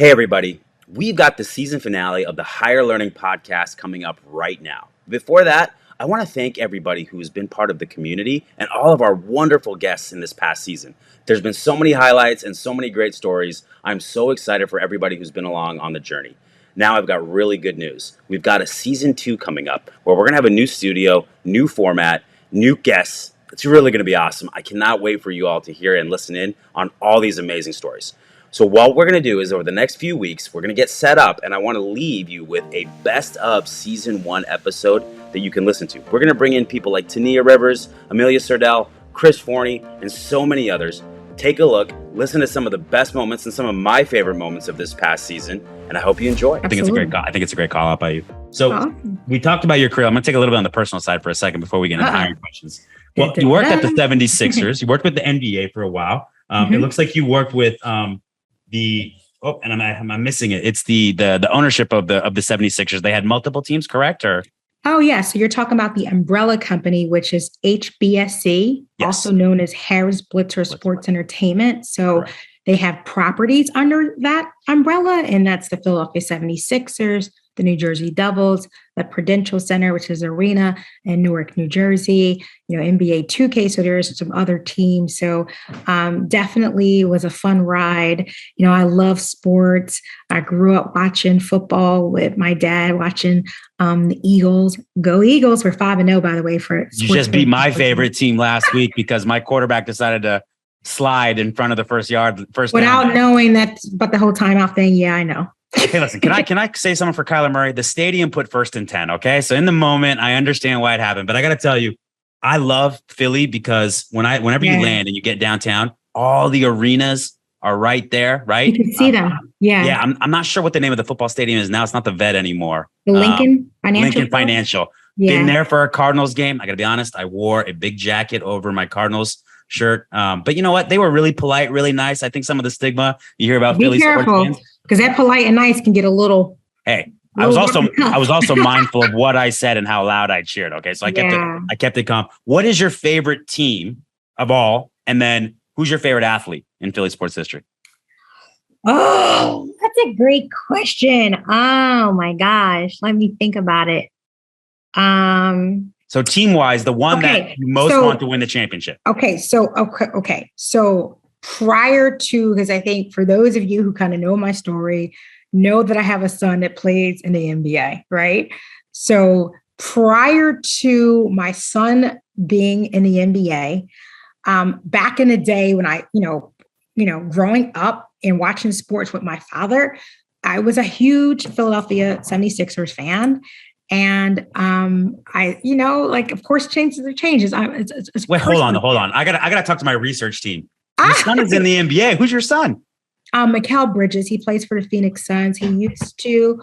Hey, everybody. We've got the season finale of the Higher Learning Podcast coming up right now. Before that, I want to thank everybody who has been part of the community and all of our wonderful guests in this past season. There's been so many highlights and so many great stories. I'm so excited for everybody who's been along on the journey. Now I've got really good news. We've got a season 2 coming up where we're going to have a new studio, new format, new guests. It's really going to be awesome. I cannot wait for you all to hear and listen in on all these amazing stories. So what we're going to do is over the next few weeks, we're going to get set up, and I want to leave you with a best of season 1 episode that you can listen to. We're going to bring in people like Tania Rivers, Amelia Sardell, Chris Forney, and so many others. Take a look, listen to some of the best moments and some of my favorite moments of this past season, and I hope you enjoy. I think it's a great call out by you. So we talked about your career. I'm going to take a little bit on the personal side for a second before we get into hiring questions. Well, you worked at the 76ers. You worked with the NBA for a while. It looks like you worked with I'm missing it. It's the ownership of the 76ers. They had multiple teams, correct? Or oh yeah, so you're talking about the umbrella company, which is HBSC, also known as Harris Blitzer Sports Entertainment. So they have properties under that umbrella, and that's the Philadelphia 76ers, the New Jersey Devils, the Prudential Center, which is arena in Newark, New Jersey, NBA 2K. So there's some other teams. So definitely was a fun ride. I love sports. I grew up watching football with my dad, watching the Eagles. Go Eagles. We're 5-0, by the way. You just beat my favorite team last week because my quarterback decided to slide in front of the first without down. Knowing that, but the whole timeout thing. Yeah, I know. Hey, listen, can I say something for Kyler Murray? The stadium put first and 10. Okay. So in the moment, I understand why it happened, but I got to tell you, I love Philly because whenever you land and you get downtown, all the arenas are right there. Right. You can see them. Yeah. Yeah. I'm not sure what the name of the football stadium is now. It's not the Vet anymore. The Lincoln Lincoln Financial. Yeah. Been there for a Cardinals game. I got to be honest. I wore a big jacket over my Cardinals shirt. But you know what? They were really polite, really nice. I think some of the stigma you hear about Philly sports fans, because that polite and nice can get a little. Hey, I was also mindful of what I said and how loud I cheered. Okay, so I kept it calm. What is your favorite team of all? And then who's your favorite athlete in Philly sports history? Oh, that's a great question. Oh my gosh, let me think about it. So team-wise, the one that you most want to win the championship. Okay. So prior to, because I think for those of you who kind of know my story, know that I have a son that plays in the NBA, right? So prior to my son being in the NBA, back in the day when I, growing up and watching sports with my father, I was a huge Philadelphia 76ers fan. And of course, changes. Wait, hold on. I gotta talk to my research team. Your son is in the NBA. Who's your son? Mikal Bridges. He plays for the Phoenix Suns. He used to.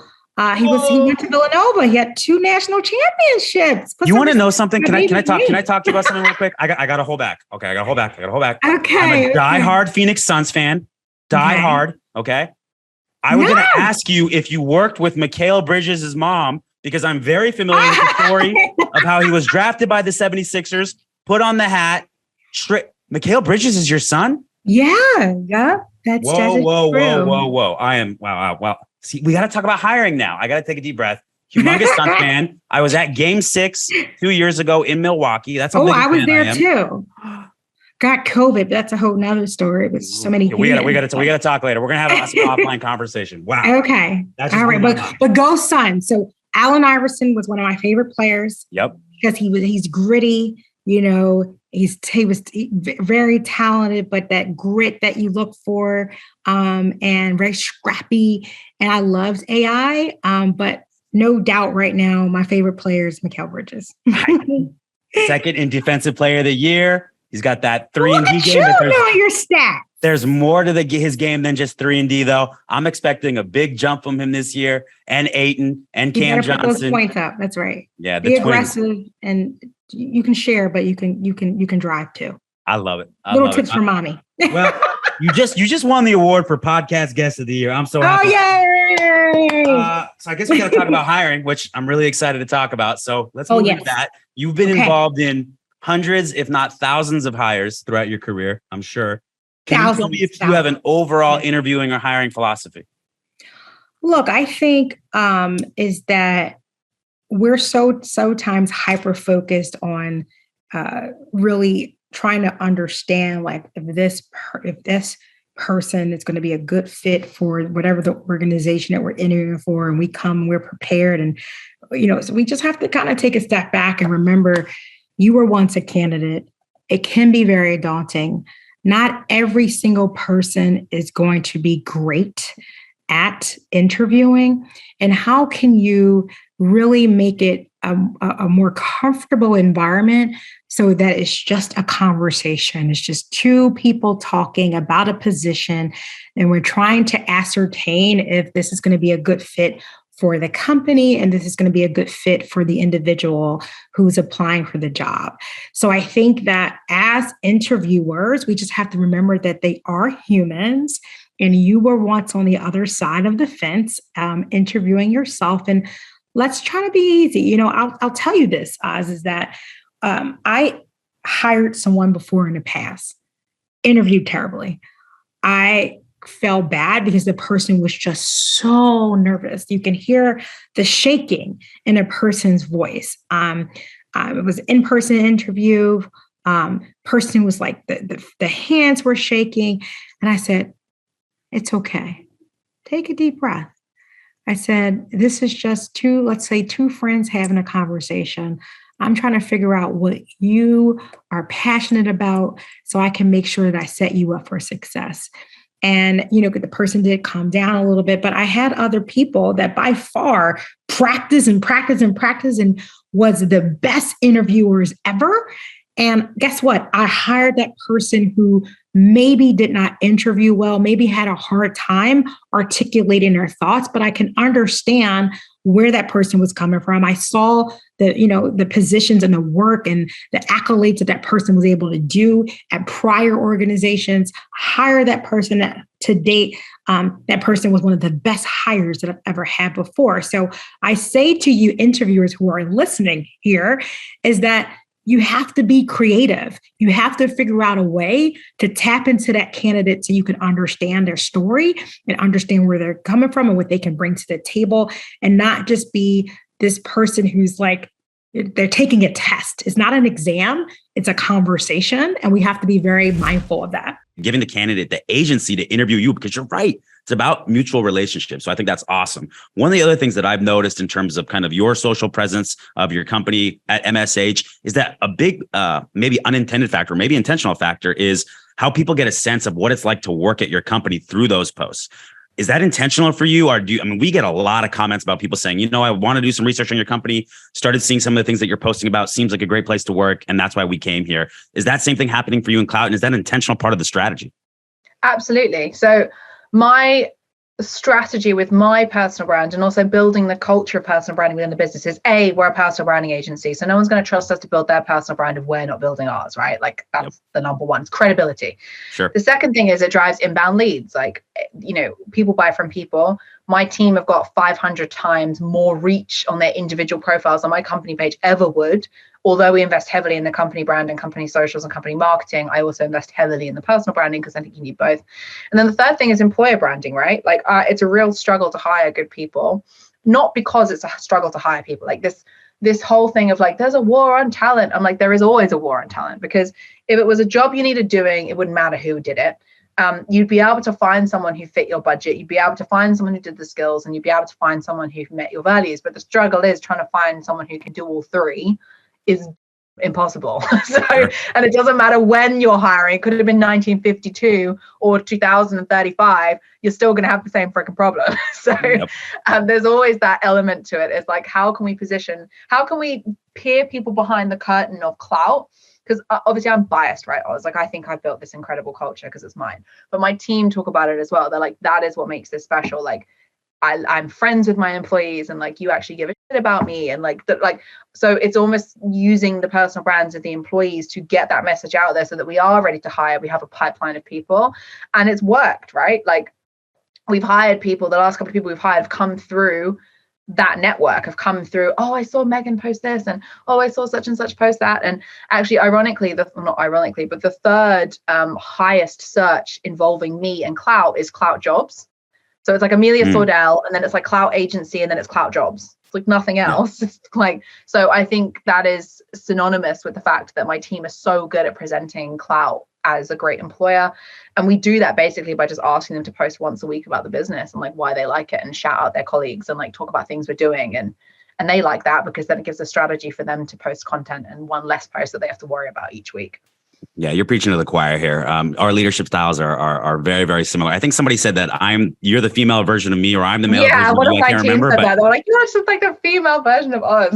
He went to Villanova. He had 2 national championships. You want to know something? Can I talk to you about something real quick? I gotta hold back. Okay, I gotta hold back. Okay. I'm a diehard Phoenix Suns fan. Diehard. Okay. I was gonna ask you if you worked with Mikal Bridges' mom, because I'm very familiar with the story of how he was drafted by the 76ers, put on the hat. Mikal Bridges is your son? Yeah. That's whoa. I am. Wow. See, we got to talk about hiring now. I got to take a deep breath. Humongous Suns fan. I was at Game 6 2 years ago in Milwaukee. That's how big I was there I too. Got COVID. But that's a whole nother story. There's so many. We got to talk later. We're gonna have some offline conversation. Wow. Okay. All right. But go Suns. So Allen Iverson was one of my favorite players. Yep. Because he's gritty. He was very talented, but that grit that you look for, and very scrappy. And I loved AI, but no doubt right now, my favorite player is Mikal Bridges. Second in Defensive Player of the Year. He's got that 3-and-D game. Know your stats. There's more to his game than just 3-and-D, though. I'm expecting a big jump from him this year, and Ayton and Cam Johnson. Put those points up. That's right. Yeah, be aggressive, and you can share, but you can drive too. I love it. Little tips for mommy. Well, you just won the award for Podcast Guest of the Year. I'm so happy. Oh yay! So I guess we got to talk about hiring, which I'm really excited to talk about. So let's move into that. You've been involved in hundreds, if not thousands, of hires throughout your career, I'm sure. Can you tell me if you have an overall interviewing or hiring philosophy? Look, I think is that we're so times hyper focused on really trying to understand like if this person is going to be a good fit for whatever the organization that we're interviewing for, and we come, we're prepared, and so we just have to kind of take a step back and remember you were once a candidate. It can be very daunting. Not every single person is going to be great at interviewing. And how can you really make it a more comfortable environment so that it's just a conversation? It's just two people talking about a position, and we're trying to ascertain if this is going to be a good fit for the company and this is going to be a good fit for the individual who's applying for the job. So I think that as interviewers, we just have to remember that they are humans, and you were once on the other side of the fence interviewing yourself. And let's try to be easy. I'll tell you this, Oz, is that I hired someone before in the past, interviewed terribly. I felt bad because the person was just so nervous. You can hear the shaking in a person's voice. It was an in-person interview. Person was like, the hands were shaking. And I said, it's okay. Take a deep breath. I said, this is just let's say two friends having a conversation. I'm trying to figure out what you are passionate about so I can make sure that I set you up for success. And, the person did calm down a little bit, but I had other people that by far practice and was the best interviewers ever. And guess what? I hired that person who maybe did not interview well, maybe had a hard time articulating their thoughts, but I can understand where that person was coming from. I saw the positions and the work and the accolades that person was able to do at prior organizations, hire that person to date. That person was one of the best hires that I've ever had before. So I say to you interviewers who are listening here is that you have to be creative. You have to figure out a way to tap into that candidate so you can understand their story and understand where they're coming from and what they can bring to the table, and not just be this person who's like, they're taking a test. It's not an exam, it's a conversation. And we have to be very mindful of that. Giving the candidate the agency to interview you, because you're right. It's about mutual relationships. So I think that's awesome. One of the other things that I've noticed in terms of kind of your social presence of your company at MSH is that a big, maybe unintended factor, maybe intentional factor is how people get a sense of what it's like to work at your company through those posts. Is that intentional for you? Or we get a lot of comments about people saying, I want to do some research on your company, started seeing some of the things that you're posting about, seems like a great place to work, and that's why we came here. Is that same thing happening for you in Klout? And is that an intentional part of the strategy? Absolutely. So my strategy with my personal brand and also building the culture of personal branding within the business is we're a personal branding agency. So no one's going to trust us to build their personal brand if we're not building ours, right? Like that's the number one. It's credibility. Sure. The second thing is it drives inbound leads. Like, people buy from people. My team have got 500 times more reach on their individual profiles on my company page ever would. Although we invest heavily in the company brand and company socials and company marketing, I also invest heavily in the personal branding because I think you need both. And then the third thing is employer branding, right? Like it's a real struggle to hire good people, not because it's a struggle to hire people. Like this whole thing of like, there's a war on talent. I'm like, there is always a war on talent, because if it was a job you needed doing, it wouldn't matter who did it. You'd be able to find someone who fit your budget. You'd be able to find someone who did the skills, and you'd be able to find someone who met your values. But the struggle is trying to find someone who can do all three is impossible. And it doesn't matter when you're hiring. It could have been 1952 or 2035. You're still going to have the same freaking problem. There's always that element to it. It's like, how can we peer people behind the curtain of Klout? Because obviously I'm biased, right? I think I've built this incredible culture because it's mine. But my team talk about it as well. They're like, that is what makes this special. Like, I'm friends with my employees, and like, you actually give a shit about me, and so it's almost using the personal brands of the employees to get that message out there so that we are ready to hire. We have a pipeline of people, and it's worked, right? Like, we've hired people. The last couple of people we've hired have come through that network, have come through, I saw Megan post this, and I saw such and such post that. And actually, not ironically, but the third highest search involving me and Klout is Klout jobs. So it's like Amelia Sordell, and then it's like Clout Agency, and then it's Clout Jobs. It's like nothing else. It's like, so I think that is synonymous with the fact that my team is so good at presenting Clout as a great employer. And we do that basically by just asking them to post once a week about the business and like why they like it, and shout out their colleagues and like talk about things we're doing. And they like that because then it gives a strategy for them to post content and one less post that they have to worry about each week. Yeah, you're preaching to the choir here. Our leadership styles are very, very similar. I think somebody said that you're the female version of me, or I'm the male version of you. I can't remember. But they're like, you're just like the female version of us.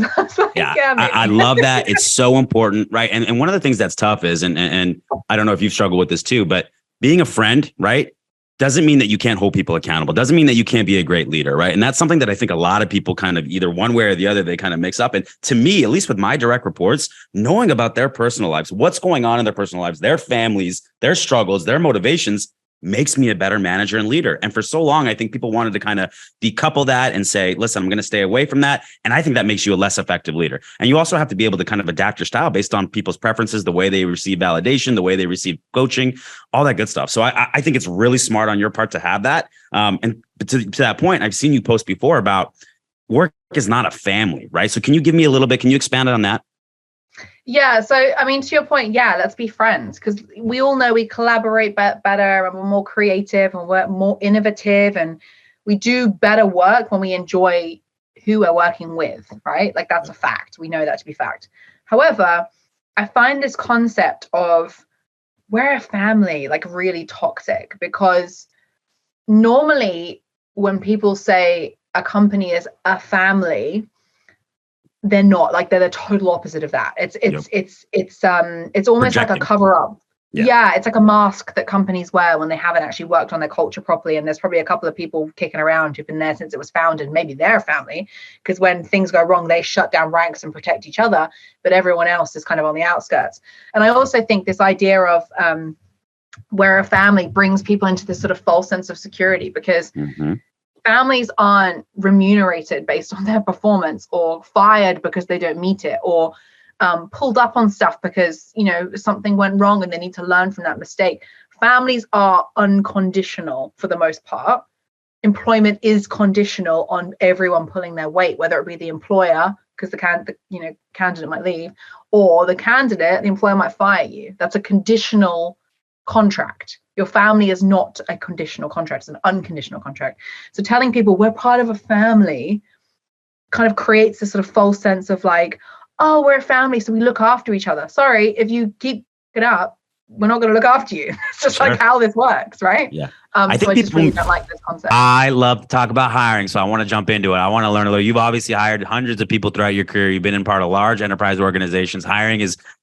I love that. It's so important, right? And one of the things that's tough is, and I don't know if you've struggled with this too, but being a friend, right, doesn't mean that you can't hold people accountable. Doesn't mean that you can't be a great leader, right? And that's something that I think a lot of people kind of either one way or the other, they kind of mix up. And to me, at least with my direct reports, knowing about their personal lives, what's going on in their personal lives, their families, their struggles, their motivations, makes me a better manager and leader. And for so long, I think people wanted to kind of decouple that and say, listen, I'm going to stay away from that. And I think that makes you a less effective leader. And you also have to be able to kind of adapt your style based on people's preferences, the way they receive validation, the way they receive coaching, all that good stuff. So I think it's really smart on your part to have that. And to that point, I've seen you post before about work is not a family, right? So can you give me a little bit, can you expand on that? Yeah. So, I mean, to your point, yeah, let's be friends, because we all know we collaborate better and we're more creative and we're more innovative, and we do better work when we enjoy who we're working with, right? Like that's a fact. We know that to be fact. However, I find this concept of we're a family like really toxic, because normally when people say a company is a family, they're not. Like they're the total opposite of that. It's almost Projecting. like a cover up. Yeah, it's like a mask that companies wear when they haven't actually worked on their culture properly. And there's probably a couple of people kicking around who've been there since it was founded. Maybe they're a family, because when things go wrong, they shut down ranks and protect each other, but everyone else is kind of on the outskirts. And I also think this idea of where a family brings people into this sort of false sense of security, because families aren't remunerated based on their performance, or fired because they don't meet it, or pulled up on stuff because, you know, something went wrong and they need to learn from that mistake. Families are unconditional for the most part. Employment is conditional on everyone pulling their weight, whether it be the employer, because the candidate might leave, or the employer might fire you. That's a conditional contract. Your family is not a conditional contract, it's an unconditional contract. So telling people we're part of a family kind of creates this sort of false sense of like, oh, we're a family, so we look after each other. Sorry, if you keep it up, we're not going to look after you. It's just like how this works, right? Yeah. I think people really don't like this concept. I love to talk about hiring, so I want to jump into it. I want to learn a little. You've obviously hired hundreds of people throughout your career. You've been in part of large enterprise organizations. Hiring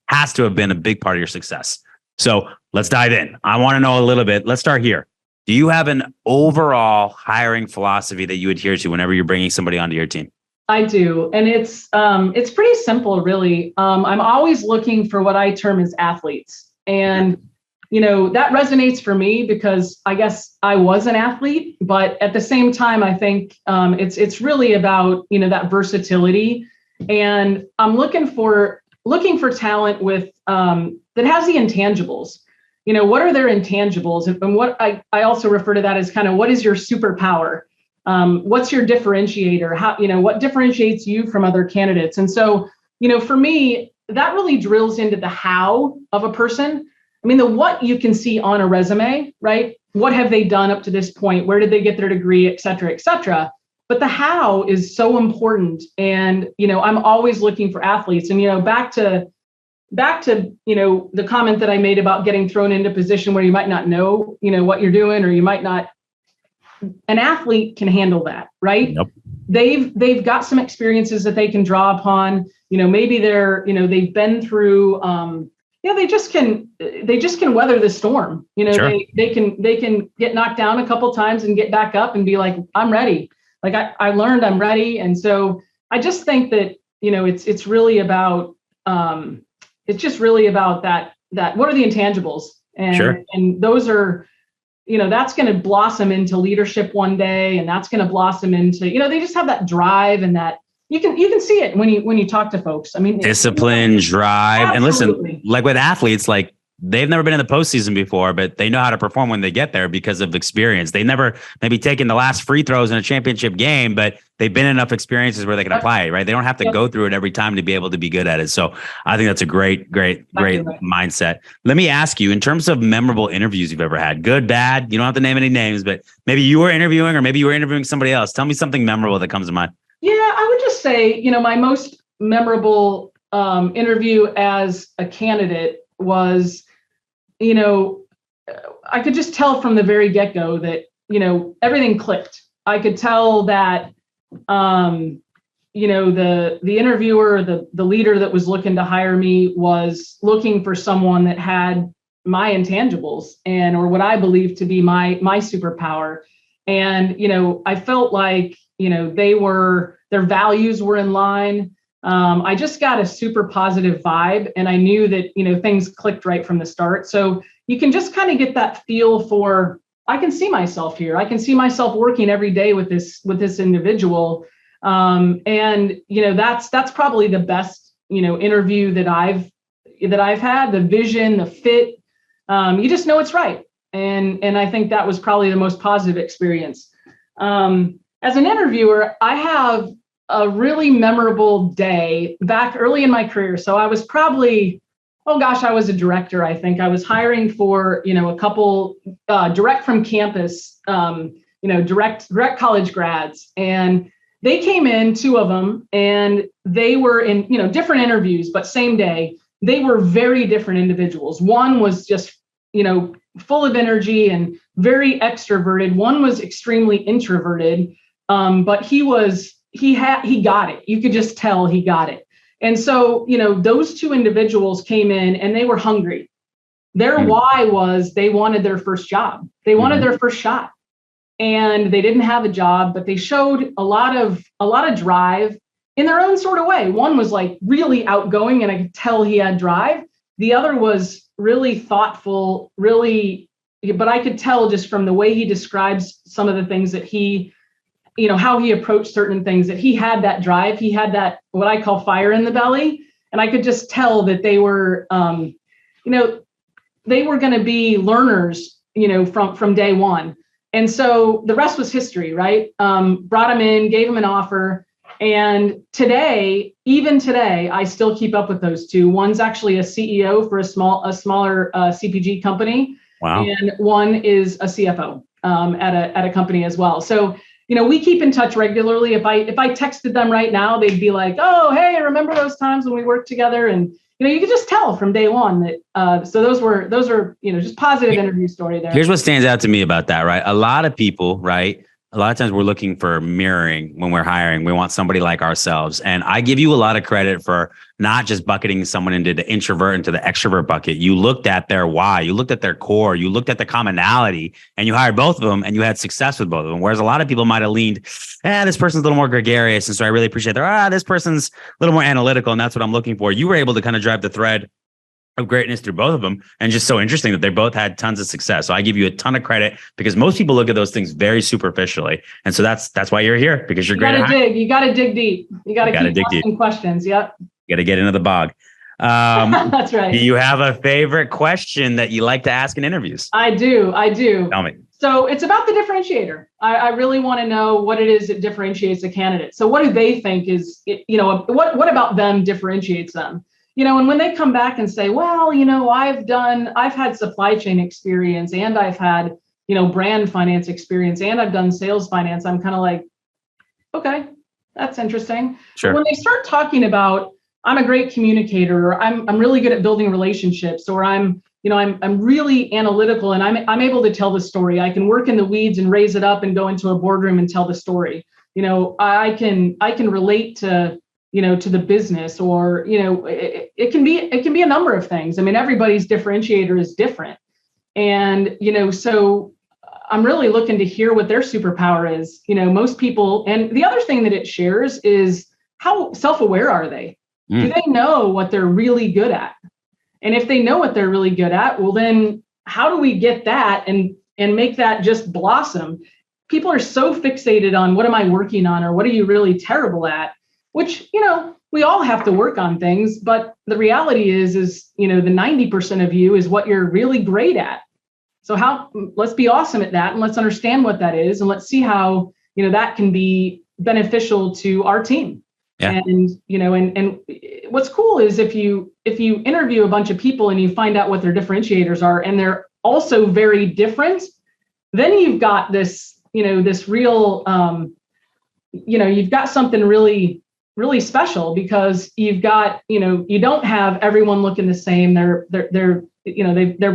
has to have been a big part of your success. So let's dive in. I want to know a little bit. Let's start here. Do you have an overall hiring philosophy that you adhere to whenever you're bringing somebody onto your team? I do. And it's pretty simple, really. I'm always looking for what I term as athletes. And, you know, that resonates for me because I guess I was an athlete, but at the same time, I think it's really about, you know, that versatility. And I'm looking for talent with that has the intangibles. You know, what are their intangibles? And what I also refer to that as kind of what is your superpower? What's your differentiator? How, you know, what differentiates you from other candidates? And so, you know, for me, that really drills into the how of a person. I mean, the what you can see on a resume, right? What have they done up to this point? Where did they get their degree, et cetera, et cetera? But the how is so important. And, you know, I'm always looking for athletes. And, you know, back to, you know, the comment that I made about getting thrown into a position where you might not know, you know, what you're doing, or you might not. An athlete can handle that, right? Yep. They've got some experiences that they can draw upon. You know, maybe they've been through, they just can weather the storm. You know, sure. they can get knocked down a couple times and get back up and be like, I'm ready. Like I learned, I'm ready. And so I just think that, you know, it's really about, it's just really about that what are the intangibles? And, sure. And those are, you know, that's going to blossom into leadership one day. And that's going to blossom into, you know, they just have that drive, and that you can see it when you talk to folks. I mean, discipline, drive. Absolutely. And listen, like with athletes, like they've never been in the postseason before, but they know how to perform when they get there because of experience. They never maybe taken the last free throws in a championship game, but they've been in enough experiences where they can apply it, right? They don't have to go through it every time to be able to be good at it. So I think that's a great mindset. Let me ask you, in terms of memorable interviews you've ever had, good, bad, you don't have to name any names, but maybe you were interviewing or maybe you were interviewing somebody else. Tell me something memorable that comes to mind. Yeah, I would just say, my most memorable interview as a candidate was, I could just tell from the very get-go that, everything clicked. I could tell that, the interviewer, the leader that was looking to hire me was looking for someone that had my intangibles or what I believe to be my superpower. And, I felt like, their values were in line. I just got a super positive vibe, and I knew that, things clicked right from the start. So you can just kind of get that feel for, I can see myself here. I can see myself working every day with this individual. And, that's probably the best, interview that I've had. The vision, the fit, you just know it's right. And I think that was probably the most positive experience. As an interviewer, I have a really memorable day back early in my career. So I was probably, I was a director. I think I was hiring for, a couple direct from campus, direct college grads. And they came in, 2 of them, and they were in, different interviews, but same day. They were very different individuals. One was just, full of energy and very extroverted. One was extremely introverted, but he got it. You could just tell he got it. And so, those 2 individuals came in and they were hungry. Their why was they wanted their first job. They wanted their first shot, and they didn't have a job, but they showed a lot of drive in their own sort of way. One was like really outgoing, and I could tell he had drive. The other was really thoughtful, but I could tell just from the way he describes some of the things that he, how he approached certain things, that he had that drive. He had that, what I call fire in the belly. And I could just tell that they were, they were going to be learners, from day one. And so the rest was history, right? Brought him in, gave him an offer. And even today, I still keep up with those 2. One's actually a CEO for a smaller CPG company. Wow. And one is a CFO at a company as well. So, we keep in touch regularly. If I texted them right now, they'd be like, "Oh, hey, remember those times when we worked together?" And you could just tell from day one that. So those are just positive interview story there. Here's what stands out to me about that, right? A lot of people, right? A lot of times we're looking for mirroring when we're hiring. We want somebody like ourselves. And I give you a lot of credit for not just bucketing someone into the introvert, into the extrovert bucket. You looked at their why, you looked at their core, you looked at the commonality, and you hired both of them, and you had success with both of them. Whereas a lot of people might have leaned, this person's a little more gregarious. And so I really appreciate this person's a little more analytical, and that's what I'm looking for. You were able to kind of drive the thread of greatness through both of them, and just so interesting that they both had tons of success. So I give you a ton of credit, because most people look at those things very superficially, and so that's why you're here, because you're great. You got to dig deep. You got to keep asking questions. Yep. You got to get into the bog. That's right. Do you have a favorite question that you like to ask in interviews? I do. Tell me. So it's about the differentiator. I really want to know what it is that differentiates a candidate. So what do they think is, what about them differentiates them? And when they come back and say, well, I've had supply chain experience, and I've had, brand finance experience, and I've done sales finance, I'm kind of like, okay, that's interesting. Sure. But when they start talking about, I'm a great communicator, or I'm really good at building relationships, or I'm really analytical, and I'm able to tell the story. I can work in the weeds and raise it up and go into a boardroom and tell the story. I can relate to the business, or, it can be a number of things. I mean, everybody's differentiator is different. And, so I'm really looking to hear what their superpower is. Most people, and the other thing that it shares is how self-aware are they? Do they know what they're really good at? And if they know what they're really good at, well, then how do we get that and make that just blossom? People are so fixated on, what am I working on? Or what are you really terrible at? which, we all have to work on things, but the reality is, the 90% of you is what you're really great at. So let's be awesome at that, and let's understand what that is, and let's see how, that can be beneficial to our team. Yeah. And, and what's cool is if you interview a bunch of people and you find out what their differentiators are, and they're also very different, then you've got this, this real, you've got something really, really special, because you've got, you don't have everyone looking the same. They're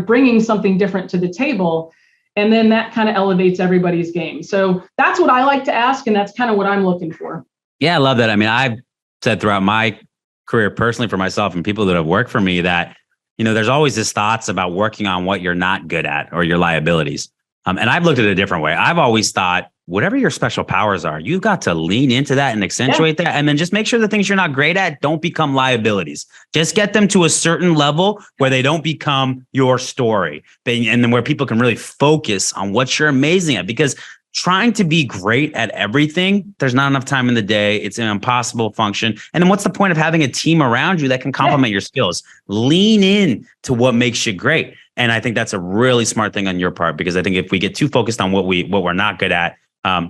bringing something different to the table. And then that kind of elevates everybody's game. So that's what I like to ask. And that's kind of what I'm looking for. Yeah, I love that. I mean, I've said throughout my career personally for myself and people that have worked for me that, there's always this thoughts about working on what you're not good at or your liabilities. And I've looked at it a different way. I've always thought, whatever your special powers are, you've got to lean into that and accentuate that. And then just make sure the things you're not great at don't become liabilities. Just get them to a certain level where they don't become your story. And then where people can really focus on what you're amazing at. Because trying to be great at everything, there's not enough time in the day. It's an impossible function. And then what's the point of having a team around you that can complement your skills? Lean in to what makes you great. And I think that's a really smart thing on your part, because I think if we get too focused on what we're not good at,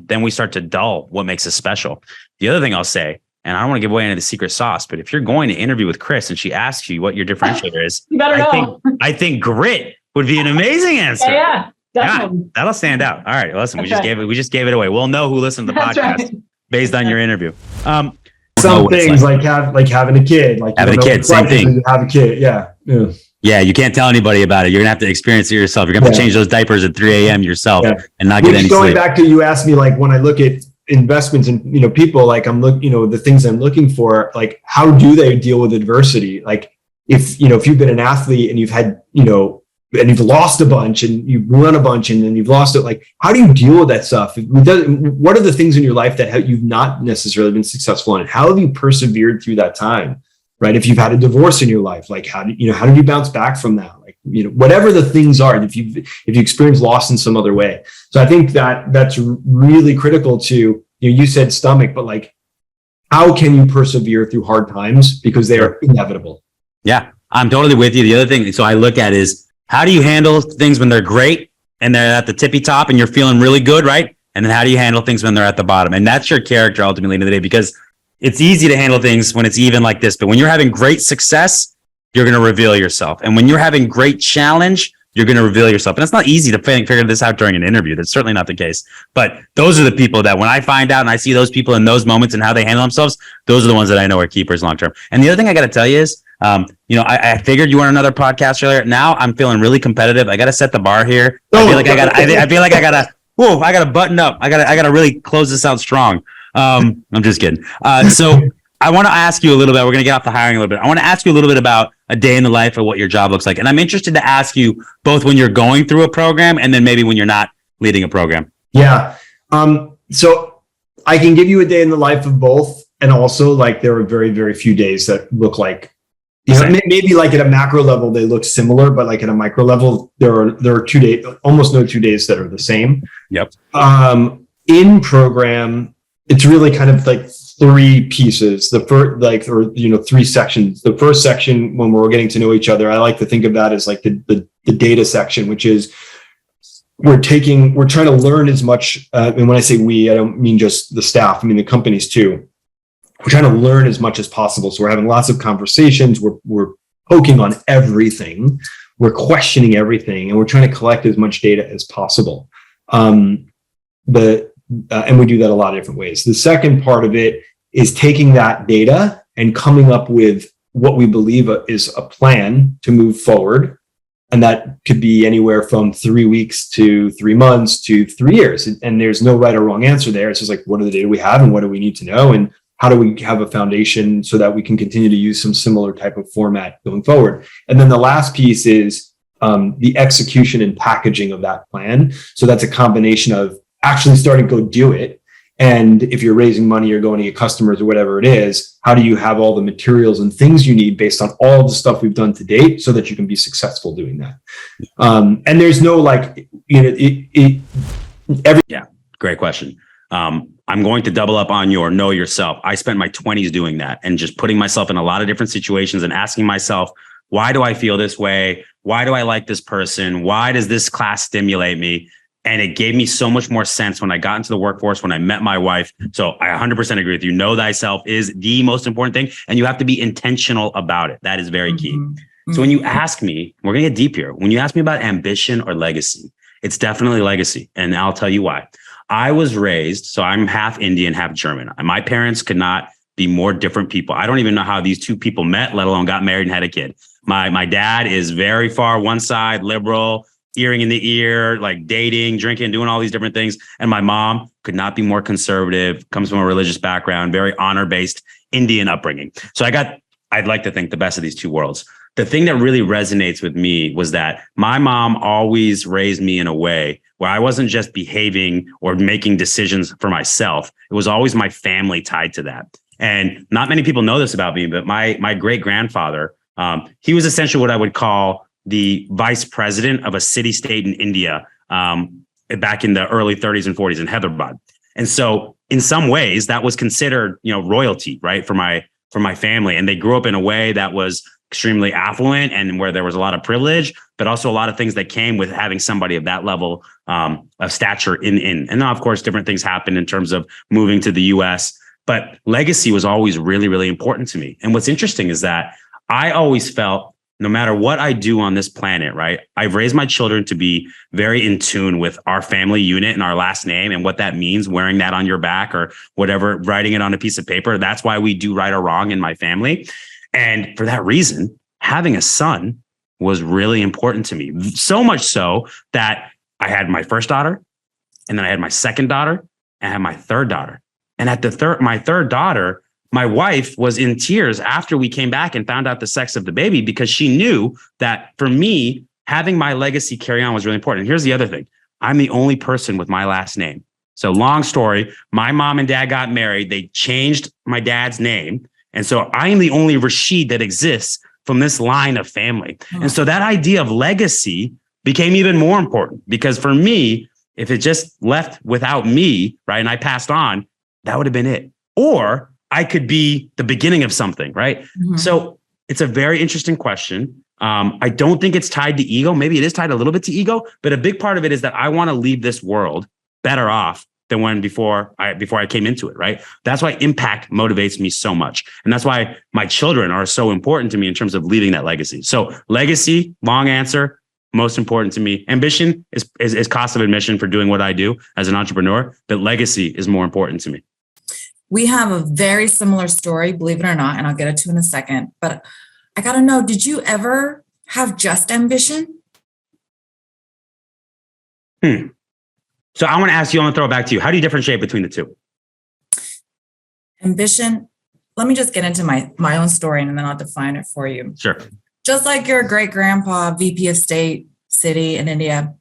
then we start to dull what makes us special. The other thing I'll say, and I don't want to give away any of the secret sauce, but if you're going to interview with Chris and she asks you what your differentiator is, you better know. I think grit would be an amazing answer. Yeah, definitely. Yeah, that'll stand out. All right, listen, we just gave it away. We'll know who listened to the podcast based on your interview. Some things like having a kid, like having a kid, same thing. You have a kid, yeah. Yeah, you can't tell anybody about it. You're gonna have to experience it yourself. You're gonna have to change those diapers at 3 a.m. yourself and not get any going sleep. Back to, you asked me, like, when I look at investments and people, like the things I'm looking for, like, how do they deal with adversity? Like, if you've been an athlete and you've had and you've lost a bunch and you've run a bunch and then you've lost it, like, how do you deal with that stuff? What are the things in your life that you've not necessarily been successful in? How have you persevered through that time? Right? If you've had a divorce in your life, like, how did you bounce back from that? Like, whatever the things are, if you experience loss in some other way. So I think that's really critical to, you said stomach, but like, how can you persevere through hard times? Because they are inevitable. Yeah, I'm totally with you. The other thing, so I look at is, how do you handle things when they're great and they're at the tippy top and you're feeling really good, right? And then how do you handle things when they're at the bottom? And that's your character ultimately in the day, because it's easy to handle things when it's even like this. But when you're having great success, you're going to reveal yourself. And when you're having great challenge, you're going to reveal yourself. And it's not easy to figure this out during an interview. That's certainly not the case. But those are the people that when I find out and I see those people in those moments and how they handle themselves, those are the ones that I know are keepers long term. And the other thing I got to tell you is, I figured you were on another podcast earlier. Now I'm feeling really competitive. I got to set the bar here. I feel like I got to button up. I got to really close this out strong. I'm just kidding. So I want to ask you a little bit. We're going to get off the hiring a little bit. I want to ask you a little bit about a day in the life of what your job looks like. And I'm interested to ask you both when you're going through a program and then maybe when you're not leading a program. Yeah. So I can give you a day in the life of both. And also, like, there are very, very few days that look like, maybe like at a macro level, they look similar, but like at a micro level, there are 2 days, almost no 2 days that are the same. Yep. In program, it's really kind of like three pieces. The first, three sections. The first section, when we're getting to know each other, I like to think of that as like the data section, which is we're trying to learn as much. And when I say we, I don't mean just the staff. I mean the companies too. We're trying to learn as much as possible. So we're having lots of conversations. We're poking on everything. We're questioning everything, and we're trying to collect as much data as possible. And we do that a lot of different ways. The second part of it is taking that data and coming up with what we believe is a plan to move forward. And that could be anywhere from 3 weeks to 3 months to 3 years. And there's no right or wrong answer there. It's just like, what are the data we have and what do we need to know? And how do we have a foundation so that we can continue to use some similar type of format going forward? And then the last piece is the execution and packaging of that plan. So that's a combination of actually starting to go do it. And if you're raising money or going to get customers or whatever it is, how do you have all the materials and things you need based on all the stuff we've done to date so that you can be successful doing that? And there's no like, Yeah, great question. I'm going to double up on your know yourself. I spent my 20s doing that and just putting myself in a lot of different situations and asking myself, why do I feel this way? Why do I like this person? Why does this class stimulate me? And it gave me so much more sense when I got into the workforce, when I met my wife. So I 100% agree with you. Know thyself is the most important thing. And you have to be intentional about it. That is very key. So when you ask me, we're going to get deep here. When you ask me about ambition or legacy, it's definitely legacy. And I'll tell you why. I was raised, so I'm half Indian, half German. My parents could not be more different people. I don't even know how these two people met, let alone got married and had a kid. My dad is very far one side, liberal, earring in the ear, like dating, drinking, doing all these different things. And my mom could not be more conservative, comes from a religious background, very honor-based Indian upbringing. So I'd like to think the best of these two worlds. The thing that really resonates with me was that my mom always raised me in a way where I wasn't just behaving or making decisions for myself. It was always my family tied to that. And not many people know this about me, but my great grandfather, he was essentially what I would call the vice president of a city state in India back in the early 30s and 40s in Hyderabad. And so in some ways that was considered, royalty, right, for my family. And they grew up in a way that was extremely affluent and where there was a lot of privilege, but also a lot of things that came with having somebody of that level of stature in. And now, of course, different things happened in terms of moving to the US, but legacy was always really, really important to me. And what's interesting is that I always felt no matter what I do on this planet, right, I've raised my children to be very in tune with our family unit and our last name and what that means, wearing that on your back or whatever, writing it on a piece of paper. That's why we do right or wrong in my family. And for that reason, having a son was really important to me. So much so that I had my first daughter, and then I had my second daughter, and I had my third daughter. And at my third daughter, my wife was in tears after we came back and found out the sex of the baby, because she knew that for me, having my legacy carry on was really important. And here's the other thing. I'm the only person with my last name. So long story, my mom and dad got married. They changed my dad's name. And so I am the only Rashid that exists from this line of family. And so that idea of legacy became even more important, because for me, if it just left without me, right, and I passed on, that would have been it. Or I could be the beginning of something, right? Mm-hmm. So it's a very interesting question. I don't think it's tied to ego. Maybe it is tied a little bit to ego, but a big part of it is that I want to leave this world better off than when before I came into it, right? That's why impact motivates me so much. And that's why my children are so important to me in terms of leaving that legacy. So legacy, long answer, most important to me. Ambition is cost of admission for doing what I do as an entrepreneur, but legacy is more important to me. We have a very similar story, believe it or not, and I'll get it to in a second. But I got to know, did you ever have just ambition? So I want to ask you, I want to throw it back to you. How do you differentiate between the two? Ambition. Let me just get into my own story and then I'll define it for you. Sure. Just like your great grandpa, VP of state, city in India,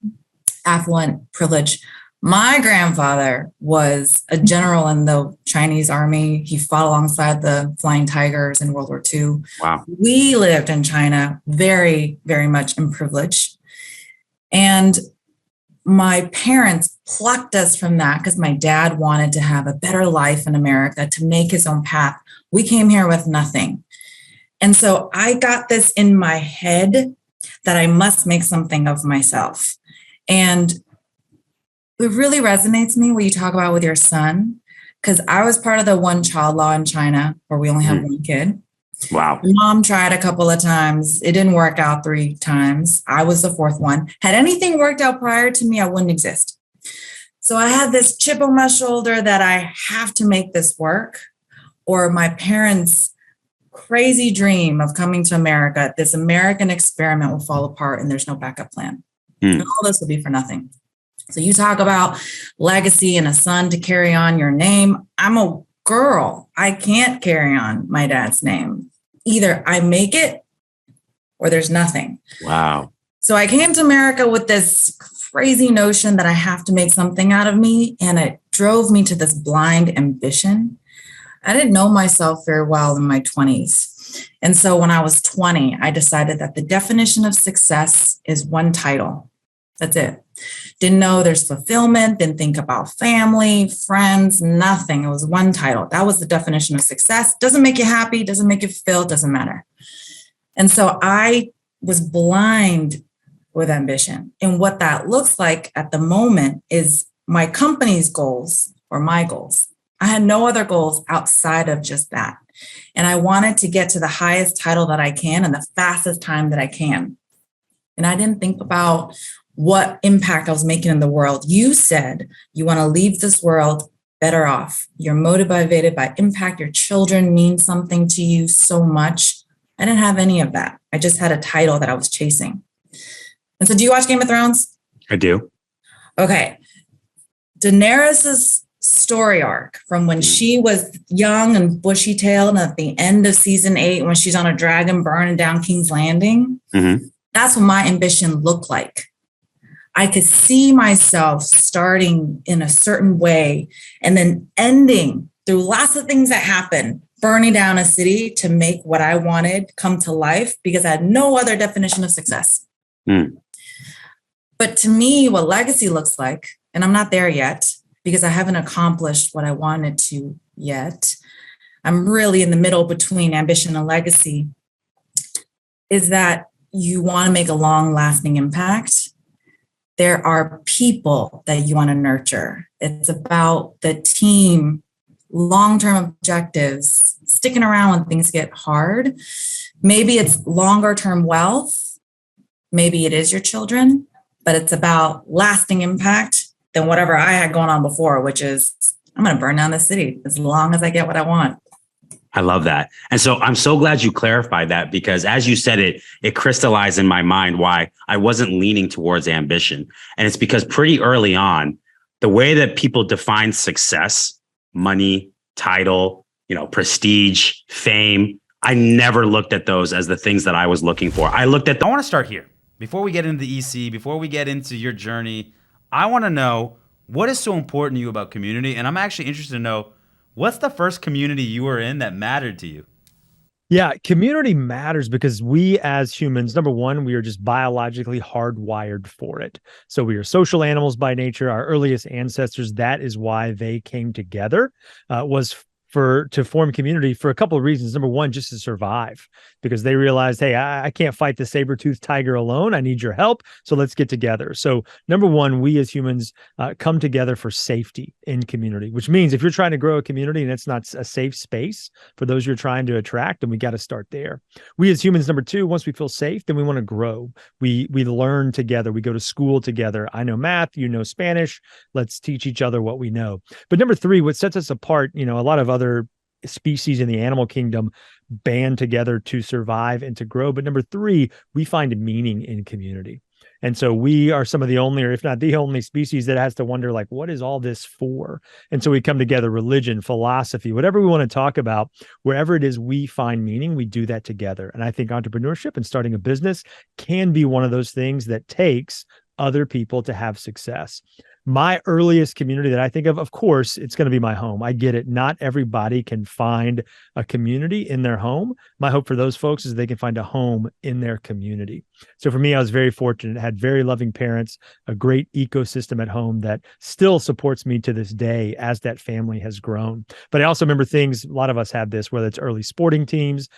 affluent, privilege. My grandfather was a general in the Chinese army. He fought alongside the Flying Tigers in World War II. Wow. We lived in China very, very much in privilege. And my parents plucked us from that because my dad wanted to have a better life in America, to make his own path. We came here with nothing. And so I got this in my head that I must make something of myself. And it really resonates me what you talk about with your son, because I was part of the one child law in China where we only have one kid. Wow. Mom tried a couple of times. It didn't work out 3 times. I was the 4th one. Had anything worked out prior to me, I wouldn't exist. So I had this chip on my shoulder that I have to make this work, or my parents' crazy dream of coming to America, this American experiment will fall apart and there's no backup plan. And all this will be for nothing. So you talk about legacy and a son to carry on your name. I'm a girl. I can't carry on my dad's name. Either I make it or there's nothing. Wow. So I came to America with this crazy notion that I have to make something out of me. And it drove me to this blind ambition. I didn't know myself very well in my 20s. And so when I was 20, I decided that the definition of success is one title. That's it. Didn't know there's fulfillment, didn't think about family, friends, nothing. It was one title. That was the definition of success. Doesn't make you happy, doesn't make you fulfilled, doesn't matter. And so I was blind with ambition. And what that looks like at the moment is my company's goals or my goals. I had no other goals outside of just that. And I wanted to get to the highest title that I can in the fastest time that I can. And I didn't think about what impact I was making in the world. You said you want to leave this world better off. You're motivated by impact. Your children mean something to you so much. I didn't have any of that. I just had a title that I was chasing. And so do you watch Game of Thrones? I do. Okay. Daenerys's story arc from when she was young and bushy-tailed and at the end of season 8 when she's on a dragon burning down King's Landing, that's what my ambition looked like. I could see myself starting in a certain way and then ending through lots of things that happened, burning down a city to make what I wanted come to life because I had no other definition of success. But to me, what legacy looks like, and I'm not there yet because I haven't accomplished what I wanted to yet. I'm really in the middle between ambition and legacy, is that you want to make a long-lasting impact. There are people that you want to nurture. It's about the team, long-term objectives, sticking around when things get hard. Maybe it's longer-term wealth. Maybe it is your children, but it's about lasting impact than whatever I had going on before, which is I'm going to burn down the city as long as I get what I want. I love that. And so I'm so glad you clarified that because as you said it, it crystallized in my mind why I wasn't leaning towards ambition. And it's because pretty early on, the way that people define success, money, title, prestige, fame, I never looked at those as the things that I was looking for. I want to start here. Before we get into the EC, before we get into your journey, I want to know what is so important to you about community. And I'm actually interested to know, what's the first community you were in that mattered to you? Yeah, community matters because we as humans, number one, we are just biologically hardwired for it. So we are social animals by nature. Our earliest ancestors, that is why they came together, was to form community for a couple of reasons. Number one, just to survive, because they realized, hey, I can't fight the saber-toothed tiger alone. I need your help. So let's get together. So number one, we as humans come together for safety in community, which means if you're trying to grow a community and it's not a safe space for those you're trying to attract, then we got to start there. We as humans, number two, once we feel safe, then we want to grow. We learn together. We go to school together. I know math, you know Spanish. Let's teach each other what we know. But number three, what sets us apart, a lot of other species in the animal kingdom band together to survive and to grow. But number three, we find meaning in community. And so we are some of the only, or if not the only species that has to wonder, like, what is all this for? And so we come together, religion, philosophy, whatever we want to talk about, wherever it is we find meaning, we do that together. And I think entrepreneurship and starting a business can be one of those things that takes other people to have success. My earliest community that I think of course, it's going to be my home. I get it. Not everybody can find a community in their home. My hope for those folks is they can find a home in their community. So for me, I was very fortunate, had very loving parents, a great ecosystem at home that still supports me to this day as that family has grown. But I also remember things, a lot of us have this, whether it's early sporting teams,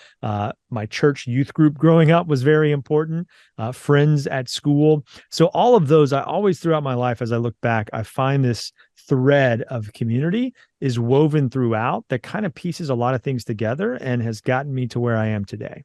my church youth group growing up was very important, friends at school. So all of those, I always throughout my life, as I look back, I find this thread of community is woven throughout that kind of pieces a lot of things together and has gotten me to where I am today.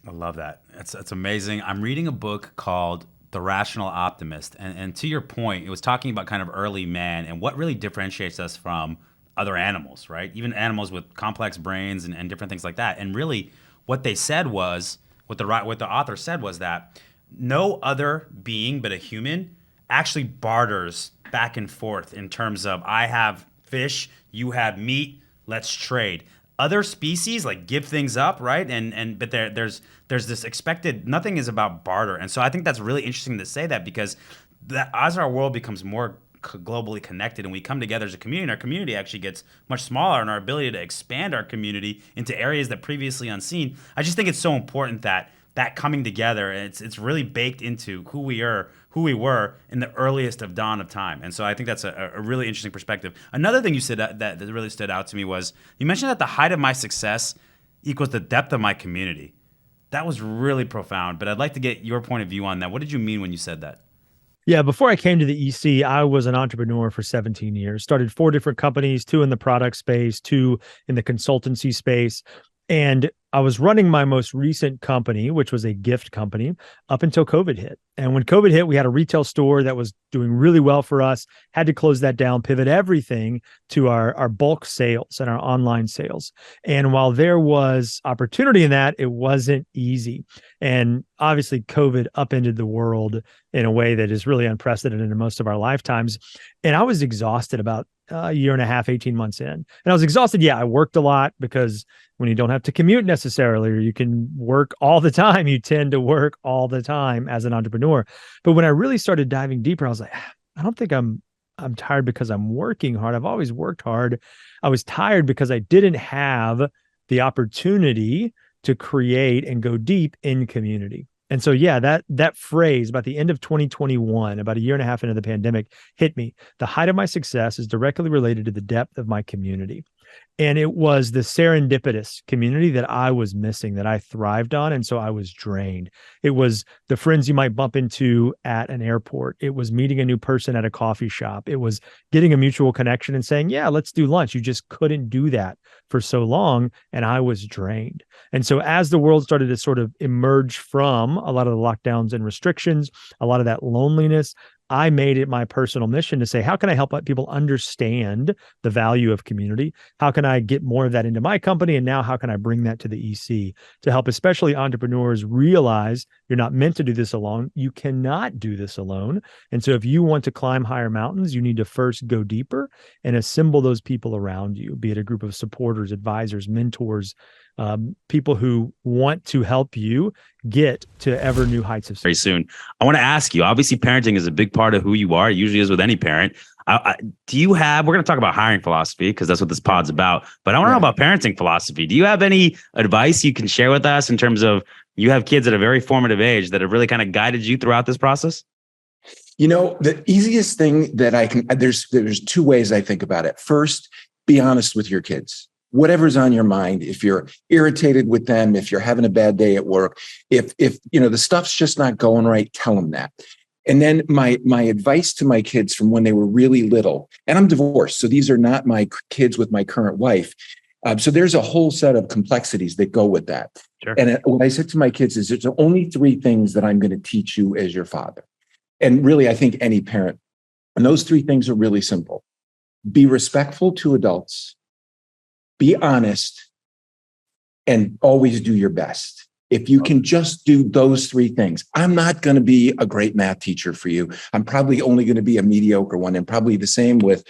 I love that. That's amazing. I'm reading a book called The Rational Optimist. And to your point, it was talking about kind of early man and what really differentiates us from other animals, right? Even animals with complex brains and different things like that. And really what they said was, what the author said was that no other being but a human actually barters back and forth in terms of, I have fish, you have meat, let's trade. Other species like give things up, right? But there's this expected, nothing is about barter. And so I think that's really interesting to say that, because as our world becomes more globally connected and we come together as a community, our community actually gets much smaller, and our ability to expand our community into areas that previously unseen. I just think it's so important that that coming together. It's really baked into who we were in the earliest of dawn of time. And so I think that's a really interesting perspective. Another thing you said that really stood out to me was you mentioned that the height of my success equals the depth of my community. That was really profound, but I'd like to get your point of view on that. What did you mean when you said that? Yeah, before I came to the EC, I was an entrepreneur for 17 years. Started 4 different companies, 2 in the product space, 2 in the consultancy space. And I was running my most recent company, which was a gift company, up until COVID hit. And when COVID hit, we had a retail store that was doing really well for us, had to close that down, pivot everything to our bulk sales and our online sales. And while there was opportunity in that, it wasn't easy. And obviously, COVID upended the world in a way that is really unprecedented in most of our lifetimes. And I was exhausted about a year and a half, 18 months in. And I was exhausted. Yeah, I worked a lot because when you don't have to commute necessarily, or you can work all the time, you tend to work all the time as an entrepreneur. But when I really started diving deeper, I was like, I don't think I'm tired because I'm working hard. I've always worked hard. I was tired because I didn't have the opportunity to create and go deep in community. And so, yeah, that phrase about the end of 2021, about a year and a half into the pandemic, hit me. The height of my success is directly related to the depth of my community. And it was the serendipitous community that I was missing, that I thrived on. And so I was drained. It was the friends you might bump into at an airport. It was meeting a new person at a coffee shop. It was getting a mutual connection and saying, yeah, let's do lunch. You just couldn't do that for so long. And I was drained. And so as the world started to sort of emerge from a lot of the lockdowns and restrictions, a lot of that loneliness, I made it my personal mission to say, how can I help people understand the value of community? How can I get more of that into my company? And now how can I bring that to the EC to help especially entrepreneurs realize you're not meant to do this alone. You cannot do this alone. And so if you want to climb higher mountains, you need to first go deeper and assemble those people around you, be it a group of supporters, advisors, mentors, people who want to help you get to ever new heights of success. Very soon. I want to ask you, obviously parenting is a big part of who you are. It usually is with any parent. Do you have, we're going to talk about hiring philosophy because that's what this pod's about, but I want to know about parenting philosophy. Do you have any advice you can share with us in terms of you have kids at a very formative age that have really kind of guided you throughout this process? You know, the easiest thing that I can, there's 2 ways I think about it. First, be honest with your kids. Whatever's on your mind, if you're irritated with them, if you're having a bad day at work, if you know the stuff's just not going right, tell them that. And then my advice to my kids from when they were really little, and I'm divorced, so these are not my kids with my current wife. So there's a whole set of complexities that go with that. Sure. And what I said to my kids is, there's only 3 things that I'm going to teach you as your father. And really, I think any parent. And those 3 things are really simple. Be respectful to adults. Be honest, and always do your best. If you can just do those 3 things, I'm not going to be a great math teacher for you. I'm probably only going to be a mediocre one, and probably the same with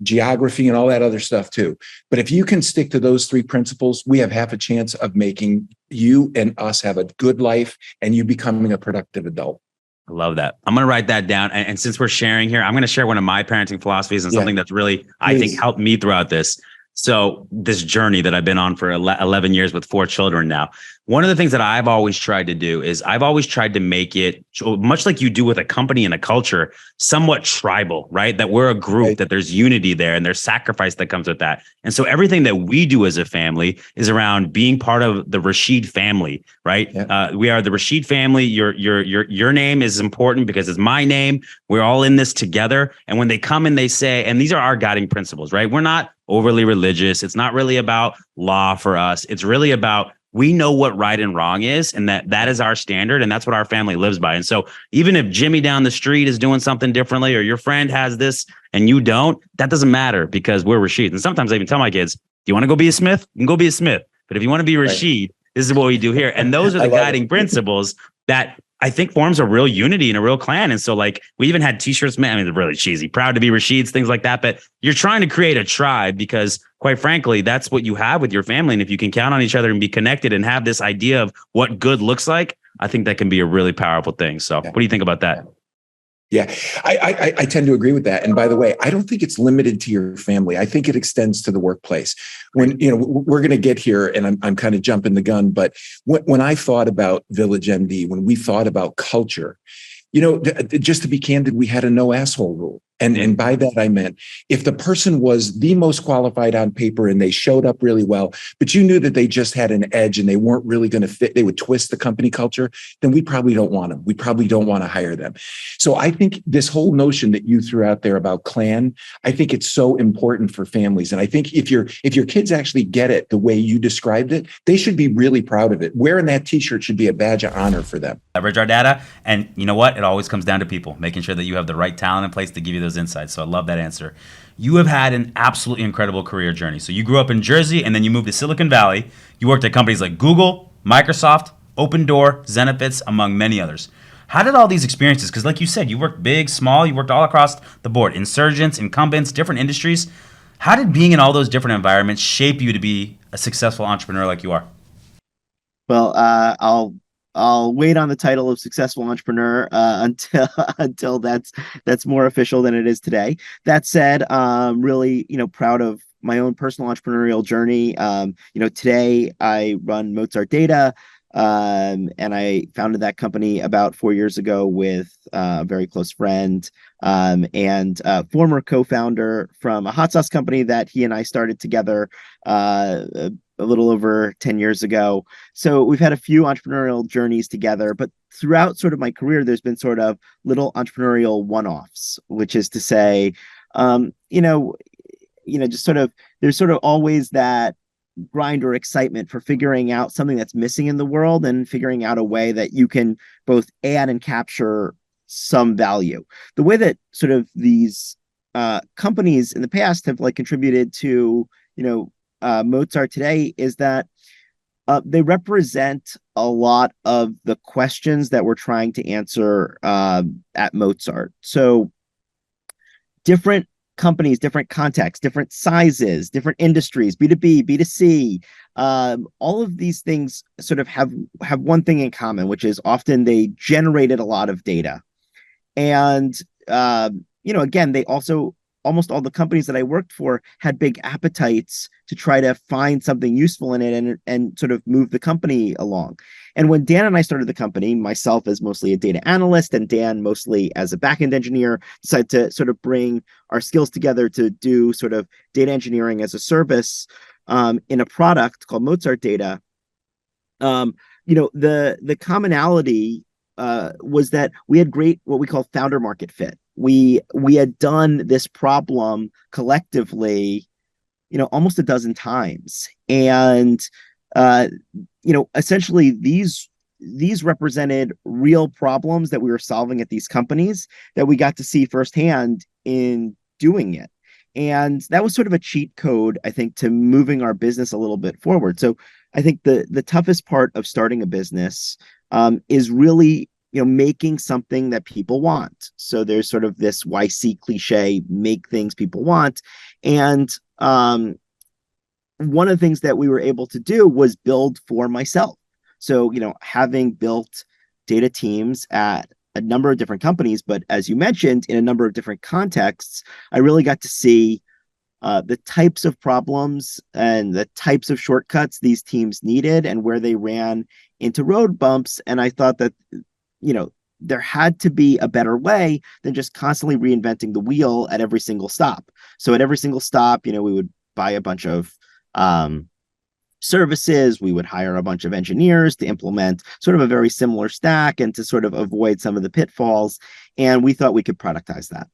geography and all that other stuff too. But if you can stick to those 3 principles, we have half a chance of making you and us have a good life and you becoming a productive adult. I love that. I'm going to write that down. And since we're sharing here, I'm going to share one of my parenting philosophies and something that's really, I think, helped me throughout this. So this journey that I've been on for 11 years with 4 children now, one of the things that I've always tried to do is I've always tried to make it much like you do with a company and a culture, somewhat tribal, right? That we're a group, right, that there's unity there and there's sacrifice that comes with that. And so everything that we do as a family is around being part of the Rashid family, right? Yeah. We are the Rashid family. Your name is important because it's my name. We're all in this together. And when they come and they say, and these are our guiding principles, right? We're not overly religious. It's not really about law for us. It's really about we know what right and wrong is, and that is our standard, and that's what our family lives by. And so even if Jimmy down the street is doing something differently, or your friend has this and you don't, that doesn't matter because we're Rashid. And sometimes I even tell my kids, do you want to go be a Smith? You can go be a Smith. But if you want to be Rashid, this is what we do here. And those are the guiding principles that I think forms a real unity and a real clan. And so like we even had t-shirts, man, I mean, they're really cheesy, proud to be Rashids, things like that. But you're trying to create a tribe because quite frankly, that's what you have with your family. And if you can count on each other and be connected and have this idea of what good looks like, I think that can be a really powerful thing. So what do you think about that? Yeah, I tend to agree with that. And by the way, I don't think it's limited to your family. I think it extends to the workplace. When, we're going to get here, and I'm kind of jumping the gun, but when I thought about Village MD, when we thought about culture, just to be candid, we had a no asshole rule. And by that, I meant if the person was the most qualified on paper and they showed up really well, but you knew that they just had an edge and they weren't really going to fit, they would twist the company culture, then we probably don't want them. We probably don't want to hire them. So I think this whole notion that you threw out there about clan, I think it's so important for families. And I think if your kids actually get it the way you described it, they should be really proud of it. Wearing that t-shirt should be a badge of honor for them. Leverage our data. And you know what? It always comes down to people, making sure that you have the right talent in place to give you those insights. So I love that answer. You have had an absolutely incredible career journey. So you grew up in Jersey and then you moved to Silicon Valley. You worked at companies like Google, Microsoft, Opendoor, Zenefits, among many others. How did all these experiences, because like you said, you worked big, small, you worked all across the board, insurgents, incumbents, different industries. How did being in all those different environments shape you to be a successful entrepreneur like you are? Well, I'll wait on the title of successful entrepreneur until that's more official than it is today. That said, really, proud of my own personal entrepreneurial journey. Today I run Mozart Data, and I founded that company about 4 years ago with a very close friend and former co-founder from a hot sauce company that he and I started together a little over 10 years ago. So we've had a few entrepreneurial journeys together, but throughout sort of my career, there's been sort of little entrepreneurial one-offs, which is to say, just sort of, there's sort of always that grind or excitement for figuring out something that's missing in the world and figuring out a way that you can both add and capture some value. The way that sort of these companies in the past have contributed to, Mozart today is that they represent a lot of the questions that we're trying to answer at Mozart. So different companies, different contexts, different sizes, different industries, B2B, B2C, all of these things sort of have one thing in common, which is often they generated a lot of data. And, again, they also, almost all the companies that I worked for had big appetites to try to find something useful in it and sort of move the company along. And when Dan and I started the company, myself as mostly a data analyst and Dan mostly as a backend engineer, decided to sort of bring our skills together to do sort of data engineering as a service in a product called Mozart Data. The commonality was that we had great, what we call founder market fit. We had done this problem collectively, almost a dozen times. And, essentially these represented real problems that we were solving at these companies that we got to see firsthand in doing it. And that was sort of a cheat code, I think, to moving our business a little bit forward. So I think the toughest part of starting a business is really making something that people want. So there's sort of this YC cliche, make things people want. And one of the things that we were able to do was build for myself. So, having built data teams at a number of different companies, but as you mentioned, in a number of different contexts, I really got to see the types of problems and the types of shortcuts these teams needed and where they ran into road bumps. And I thought that there had to be a better way than just constantly reinventing the wheel at every single stop. So at every single stop, we would buy a bunch of services. We would hire a bunch of engineers to implement sort of a very similar stack and to sort of avoid some of the pitfalls. And we thought we could productize that.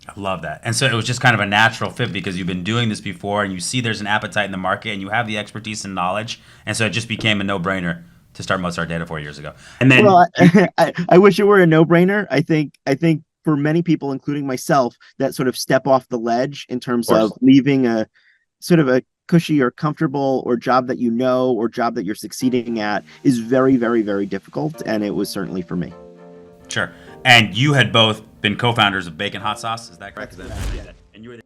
I love that. And so it was just kind of a natural fit because you've been doing this before and you see there's an appetite in the market and you have the expertise and knowledge. And so it just became a no-brainer to start Mozart Data 4 years ago. And then I wish it were a no-brainer. I think for many people, including myself, that sort of step off the ledge in terms of leaving a sort of a cushy or comfortable or job that or job that you're succeeding at is very, very, very difficult. And it was certainly for me. Sure. And you had both been co-founders of Bacon Hot Sauce. Is that correct? And you were